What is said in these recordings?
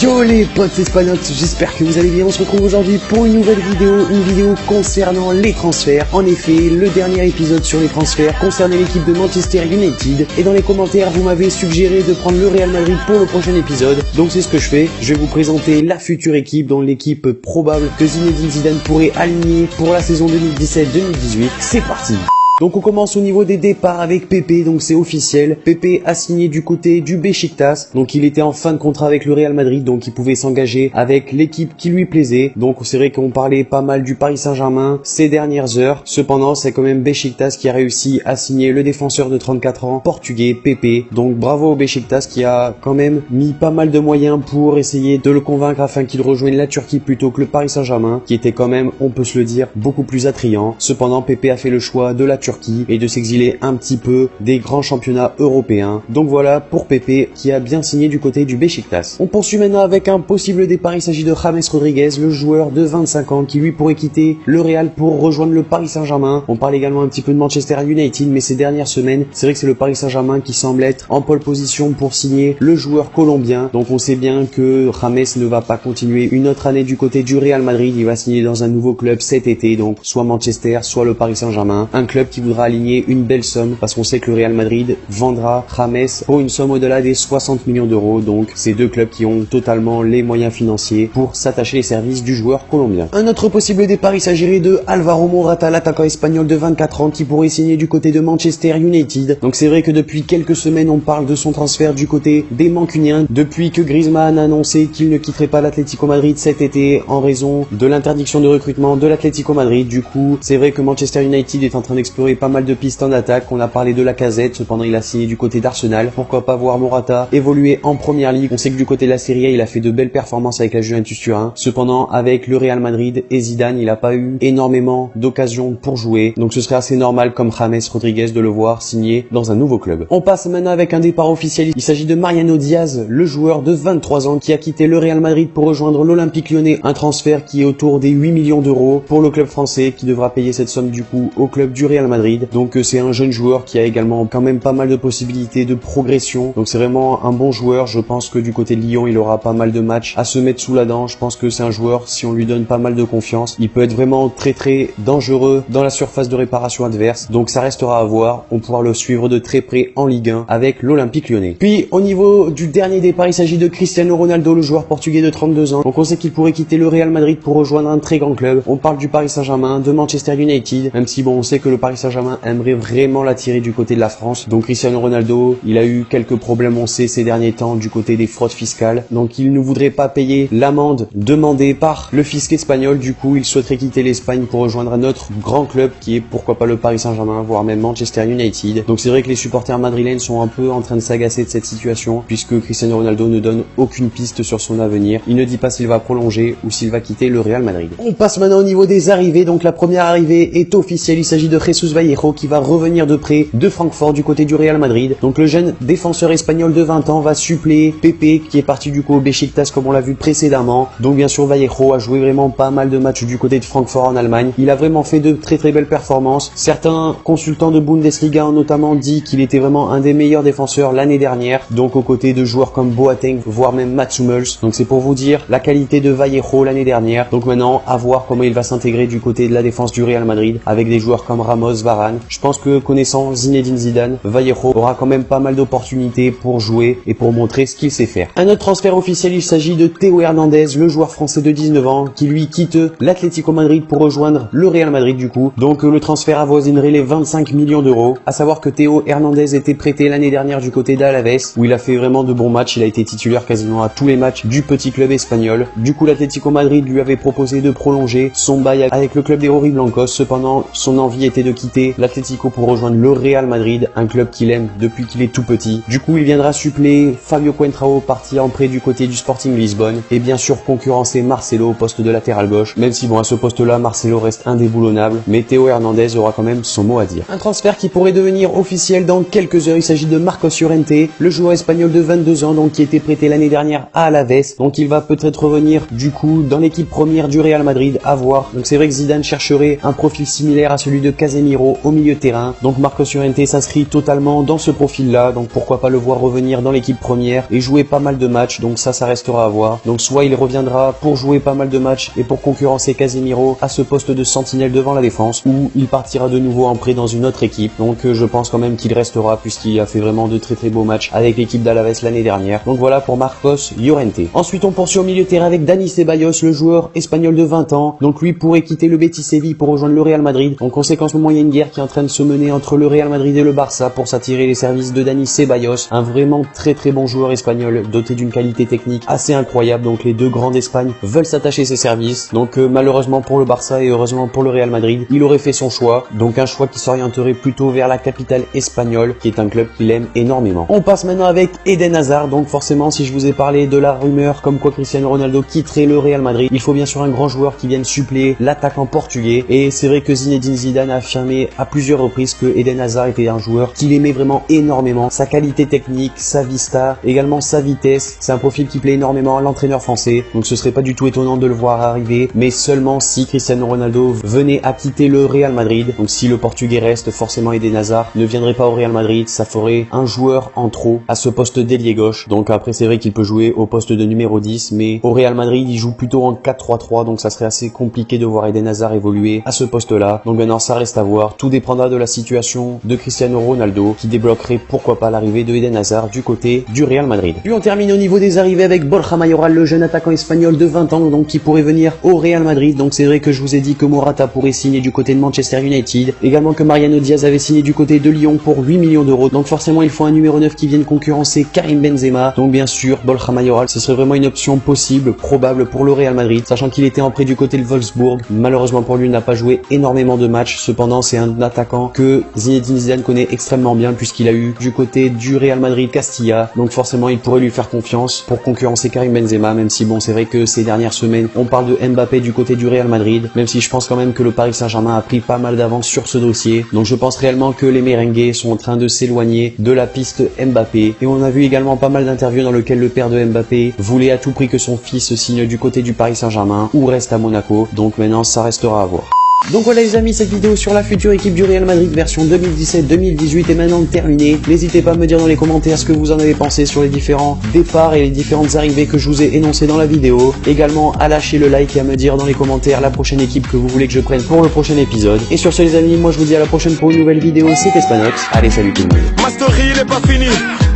Yo les potes espagnols, j'espère que vous allez bien. On se retrouve aujourd'hui pour une nouvelle vidéo concernant les transferts. En effet, le dernier épisode sur les transferts concernait l'équipe de Manchester United. Et dans les commentaires, vous m'avez suggéré de prendre le Real Madrid pour le prochain épisode. Donc c'est ce que je fais. Je vais vous présenter la future équipe, dont l'équipe probable que Zinedine Zidane pourrait aligner pour la saison 2017-2018. C'est parti! Donc on commence au niveau des départs avec Pepe, donc c'est officiel. Pepe a signé du côté du Beşiktaş, donc il était en fin de contrat avec le Real Madrid, donc il pouvait s'engager avec l'équipe qui lui plaisait. Donc c'est vrai qu'on parlait pas mal du Paris Saint-Germain ces dernières heures. Cependant, c'est quand même Beşiktaş qui a réussi à signer le défenseur de 34 ans, portugais, Pepe. Donc bravo au Beşiktaş qui a quand même mis pas mal de moyens pour essayer de le convaincre afin qu'il rejoigne la Turquie plutôt que le Paris Saint-Germain, qui était quand même, on peut se le dire, beaucoup plus attrayant. Cependant, Pepe a fait le choix de la Turquie et de s'exiler un petit peu des grands championnats européens. Donc voilà pour Pepe qui a bien signé du côté du Beşiktaş. On poursuit maintenant avec un possible départ. Il s'agit de James Rodriguez, le joueur de 25 ans qui lui pourrait quitter le Real pour rejoindre le Paris Saint-Germain. On parle également un petit peu de Manchester United, mais ces dernières semaines, c'est vrai que c'est le Paris Saint-Germain qui semble être en pole position pour signer le joueur colombien. Donc on sait bien que James ne va pas continuer une autre année du côté du Real Madrid. Il va signer dans un nouveau club cet été, donc soit Manchester, soit le Paris Saint-Germain. Un club qui voudra aligner une belle somme parce qu'on sait que le Real Madrid vendra James pour une somme au-delà des 60 millions d'euros. Donc c'est deux clubs qui ont totalement les moyens financiers pour s'attacher les services du joueur colombien. Un autre possible départ, il s'agirait de Alvaro Morata, l'attaquant espagnol de 24 ans qui pourrait signer du côté de Manchester United. Donc c'est vrai que depuis quelques semaines on parle de son transfert du côté des Mancuniens depuis que Griezmann a annoncé qu'il ne quitterait pas l'Atlético Madrid cet été en raison de l'interdiction de recrutement de l'Atlético Madrid. Du coup c'est vrai que Manchester United est en train d'explorer pas mal de pistes en attaque. On a parlé de Lacazette, cependant il a signé du côté d'Arsenal. Pourquoi pas voir Morata évoluer en première ligue. On sait que du côté de la Serie A, il a fait de belles performances avec la Juventus Turin. Cependant, avec le Real Madrid et Zidane, il n'a pas eu énormément d'occasions pour jouer. Donc ce serait assez normal comme James Rodriguez de le voir signer dans un nouveau club. On passe maintenant avec un départ officiel. Il s'agit de Mariano Diaz, le joueur de 23 ans qui a quitté le Real Madrid pour rejoindre l'Olympique Lyonnais. Un transfert qui est autour des 8 millions d'euros pour le club français qui devra payer cette somme du coup au club du Real Madrid. Donc c'est un jeune joueur qui a également quand même pas mal de possibilités de progression. Donc c'est vraiment un bon joueur. Je pense que du côté de Lyon, il aura pas mal de matchs à se mettre sous la dent. Je pense que c'est un joueur, si on lui donne pas mal de confiance, il peut être vraiment très dangereux dans la surface de réparation adverse. Donc ça restera à voir. On pourra le suivre de très près en Ligue 1 avec l'Olympique Lyonnais. Puis au niveau du dernier départ, il s'agit de Cristiano Ronaldo, le joueur portugais de 32 ans. Donc on sait qu'il pourrait quitter le Real Madrid pour rejoindre un très grand club. On parle du Paris Saint-Germain, de Manchester United, même si bon, on sait que le Paris Saint-Germain aimerait vraiment l'attirer du côté de la France. Donc Cristiano Ronaldo, il a eu quelques problèmes, on sait, ces derniers temps du côté des fraudes fiscales. Donc il ne voudrait pas payer l'amende demandée par le fisc espagnol. Du coup, il souhaiterait quitter l'Espagne pour rejoindre un autre grand club qui est pourquoi pas le Paris Saint-Germain, voire même Manchester United. Donc c'est vrai que les supporters madrilènes sont un peu en train de s'agacer de cette situation puisque Cristiano Ronaldo ne donne aucune piste sur son avenir. Il ne dit pas s'il va prolonger ou s'il va quitter le Real Madrid. On passe maintenant au niveau des arrivées. Donc la première arrivée est officielle. Il s'agit de Jesus Vallejo qui va revenir de près de Francfort du côté du Real Madrid. Donc le jeune défenseur espagnol de 20 ans va suppléer Pepe qui est parti du coup au Beşiktaş comme on l'a vu précédemment. Donc bien sûr Vallejo a joué vraiment pas mal de matchs du côté de Francfort en Allemagne. Il a vraiment fait de très belles performances. Certains consultants de Bundesliga ont notamment dit qu'il était vraiment un des meilleurs défenseurs l'année dernière. Donc aux côtés de joueurs comme Boateng, voire même Mats Hummels. Donc c'est pour vous dire la qualité de Vallejo l'année dernière. Donc maintenant à voir comment il va s'intégrer du côté de la défense du Real Madrid avec des joueurs comme Ramos, Varane. Je pense que connaissant Zinedine Zidane, Vallejo aura quand même pas mal d'opportunités pour jouer et pour montrer ce qu'il sait faire. Un autre transfert officiel, il s'agit de Théo Hernandez, le joueur français de 19 ans qui lui quitte l'Atlético Madrid pour rejoindre le Real Madrid du coup. Donc le transfert avoisinerait les 25 millions d'euros. À savoir que Théo Hernandez était prêté l'année dernière du côté d'Alaves où il a fait vraiment de bons matchs. Il a été titulaire quasiment à tous les matchs du petit club espagnol. Du coup l'Atlético Madrid lui avait proposé de prolonger son bail avec le club des Rojiblancos. Cependant son envie était de quitter l'Atlético pour rejoindre le Real Madrid, un club qu'il aime depuis qu'il est tout petit. Du coup, il viendra suppléer Fabio Coentrao parti en prêt du côté du Sporting Lisbonne et bien sûr concurrencer Marcelo au poste de latéral gauche. Même si bon, à ce poste-là, Marcelo reste indéboulonnable, mais Théo Hernandez aura quand même son mot à dire. Un transfert qui pourrait devenir officiel dans quelques heures. Il s'agit de Marcos Llorente, le joueur espagnol de 22 ans, donc qui était prêté l'année dernière à Alaves. Donc il va peut-être revenir du coup dans l'équipe première du Real Madrid, à voir. Donc c'est vrai que Zidane chercherait un profil similaire à celui de Casemiro Casemiro au milieu de terrain. Donc Marcos Llorente s'inscrit totalement dans ce profil-là, donc pourquoi pas le voir revenir dans l'équipe première et jouer pas mal de matchs, donc ça restera à voir. Donc soit il reviendra pour jouer pas mal de matchs et pour concurrencer Casemiro à ce poste de sentinelle devant la défense, ou il partira de nouveau en prêt dans une autre équipe. Donc je pense quand même qu'il restera puisqu'il a fait vraiment de très beaux matchs avec l'équipe d'Alaves l'année dernière. Donc voilà pour Marcos Llorente. Ensuite on poursuit au milieu de terrain avec Dani Ceballos, le joueur espagnol de 20 ans. Donc lui pourrait quitter le Betis Séville pour rejoindre le Real Madrid. En conséquence, au moment il y a une guerre qui est en train de se mener entre le Real Madrid et le Barça pour s'attirer les services de Dani Ceballos, un vraiment très bon joueur espagnol doté d'une qualité technique assez incroyable. Donc les deux grands d'Espagne veulent s'attacher ses services. Donc malheureusement pour le Barça et heureusement pour le Real Madrid, il aurait fait son choix. Donc un choix qui s'orienterait plutôt vers la capitale espagnole, qui est un club qu'il aime énormément. On passe maintenant avec Eden Hazard. Donc forcément, si je vous ai parlé de la rumeur comme quoi Cristiano Ronaldo quitterait le Real Madrid, il faut bien sûr un grand joueur qui vienne suppléer l'attaquant portugais. Et c'est vrai que Zinedine Zidane a affirmé à plusieurs reprises que Eden Hazard était un joueur qu'il aimait vraiment énormément. Sa qualité technique, sa vista, également sa vitesse, c'est un profil qui plaît énormément à l'entraîneur français. Donc ce serait pas du tout étonnant de le voir arriver, mais seulement si Cristiano Ronaldo venait à quitter le Real Madrid. Donc si le portugais reste, forcément Eden Hazard ne viendrait pas au Real Madrid, ça ferait un joueur en trop à ce poste d'ailier gauche. Donc après c'est vrai qu'il peut jouer au poste de numéro 10, mais au Real Madrid il joue plutôt en 4-3-3, donc ça serait assez compliqué de voir Eden Hazard évoluer à ce poste-là. Donc maintenant ça reste à voir, tout dépendra de la situation de Cristiano Ronaldo qui débloquerait pourquoi pas l'arrivée de Eden Hazard du côté du Real Madrid. Puis on termine au niveau des arrivées avec Borja Mayoral, le jeune attaquant espagnol de 20 ans, donc qui pourrait venir au Real Madrid. Donc c'est vrai que je vous ai dit que Morata pourrait signer du côté de Manchester United, également que Mariano Diaz avait signé du côté de Lyon pour 8 millions d'euros. Donc forcément il faut un numéro 9 qui vienne concurrencer Karim Benzema. Donc bien sûr Borja Mayoral, ce serait vraiment une option possible, probable pour le Real Madrid, sachant qu'il était en prêt du côté de Wolfsburg. Malheureusement pour lui, il n'a pas joué énormément de matchs. Cependant c'est un attaquant que Zinedine Zidane connaît extrêmement bien puisqu'il a eu du côté du Real Madrid Castilla. Donc forcément il pourrait lui faire confiance pour concurrencer Karim Benzema, même si bon c'est vrai que ces dernières semaines on parle de Mbappé du côté du Real Madrid, même si je pense quand même que le Paris Saint-Germain a pris pas mal d'avance sur ce dossier. Donc je pense réellement que les merengues sont en train de s'éloigner de la piste Mbappé. Et on a vu également pas mal d'interviews dans lesquelles le père de Mbappé voulait à tout prix que son fils signe du côté du Paris Saint-Germain ou reste à Monaco. Donc maintenant ça restera à voir. Donc voilà les amis, cette vidéo sur la future équipe du Real Madrid version 2017-2018 est maintenant terminée. N'hésitez pas à me dire dans les commentaires ce que vous en avez pensé sur les différents départs et les différentes arrivées que je vous ai énoncées dans la vidéo. Également à lâcher le like et à me dire dans les commentaires la prochaine équipe que vous voulez que je prenne pour le prochain épisode. Et sur ce les amis, moi je vous dis à la prochaine pour une nouvelle vidéo, c'était Spanox. Allez salut tout le monde. Ma story il est pas fini,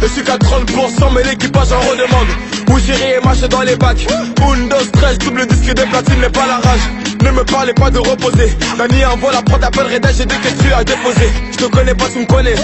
je suis qu'à 30% mais l'équipage en redemande. Où j'irai et marche dans les bacs. 1, 2, 13, double disque de platine n'est pas la rage. Ne me parlez pas de reposer. Dani envoie la prod, appelle Reda, j'ai des questions à déposer. Je te connais pas, tu me connais.